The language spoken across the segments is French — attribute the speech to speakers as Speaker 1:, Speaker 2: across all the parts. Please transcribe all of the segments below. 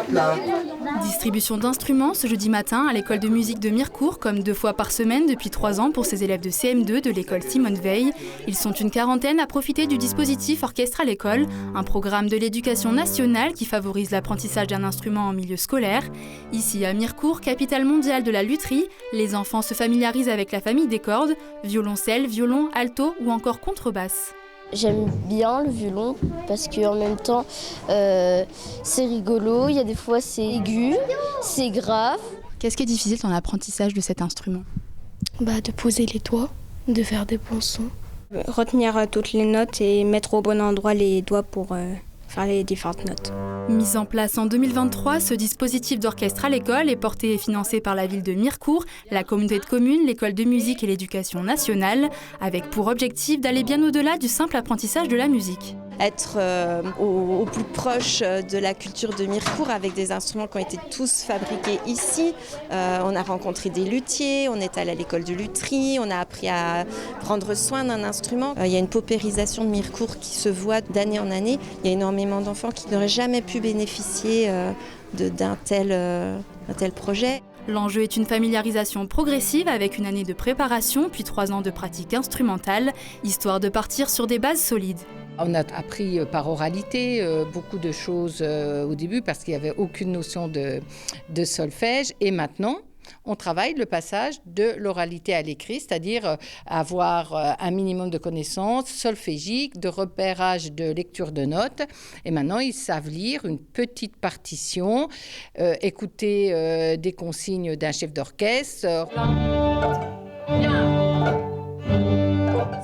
Speaker 1: Hop là.
Speaker 2: Distribution d'instruments ce jeudi matin à l'école de musique de Mirecourt, comme 2 fois par semaine depuis 3 ans pour ces élèves de CM2 de l'école Simone Veil. Ils sont une quarantaine à profiter du dispositif Orchestre à l'école, un programme de l'éducation nationale qui favorise l'apprentissage d'un instrument en milieu scolaire. Ici à Mirecourt, capitale mondiale de la lutherie, les enfants se familiarisent avec la famille des cordes, violoncelle, violon, alto ou encore contrebasse.
Speaker 3: J'aime bien le violon parce qu'en même temps, c'est rigolo. Il y a des fois, c'est aigu, c'est grave.
Speaker 2: Qu'est-ce qui est difficile dans l'apprentissage de cet instrument ?
Speaker 4: De poser les doigts, de faire des bons sons.
Speaker 5: Retenir toutes les notes et mettre au bon endroit les doigts pour faire les différentes notes.
Speaker 2: Mis en place en 2023, ce dispositif d'orchestre à l'école est porté et financé par la ville de Mirecourt, la communauté de communes, l'école de musique et l'éducation nationale, avec pour objectif d'aller bien au-delà du simple apprentissage de la musique.
Speaker 6: Être au plus proche de la culture de Mirecourt avec des instruments qui ont été tous fabriqués ici. On a rencontré des luthiers, on est allé à l'école de lutherie, on a appris à prendre soin d'un instrument. Il y a une paupérisation de Mirecourt qui se voit d'année en année. Il y a énormément d'enfants qui n'auraient jamais pu bénéficier d'un tel projet.
Speaker 2: L'enjeu est une familiarisation progressive avec une année de préparation puis 3 ans de pratique instrumentale, histoire de partir sur des bases solides.
Speaker 7: On a appris par oralité beaucoup de choses au début parce qu'il n'y avait aucune notion de solfège. Et maintenant, on travaille le passage de l'oralité à l'écrit, c'est-à-dire avoir un minimum de connaissances solfégiques, de repérage de lecture de notes. Et maintenant, ils savent lire une petite partition, écouter des consignes d'un chef d'orchestre.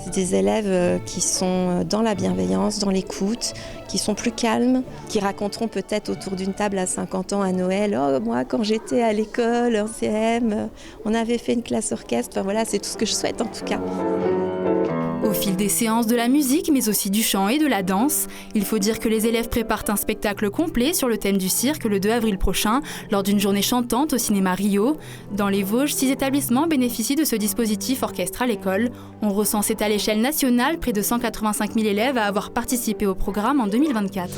Speaker 6: C'est des élèves qui sont dans la bienveillance, dans l'écoute, qui sont plus calmes, qui raconteront peut-être autour d'une table à 50 ans à Noël « Oh, moi, quand j'étais à l'école, en CM, on avait fait une classe orchestre. » Enfin voilà, c'est tout ce que je souhaite en tout cas.
Speaker 2: Au fil des séances de la musique, mais aussi du chant et de la danse, il faut dire que les élèves préparent un spectacle complet sur le thème du cirque le 2 avril prochain, lors d'une journée chantante au cinéma Rio. Dans les Vosges, 6 établissements bénéficient de ce dispositif orchestre à l'école. On recense à l'échelle nationale près de 185 000 élèves à avoir participé au programme en 2024.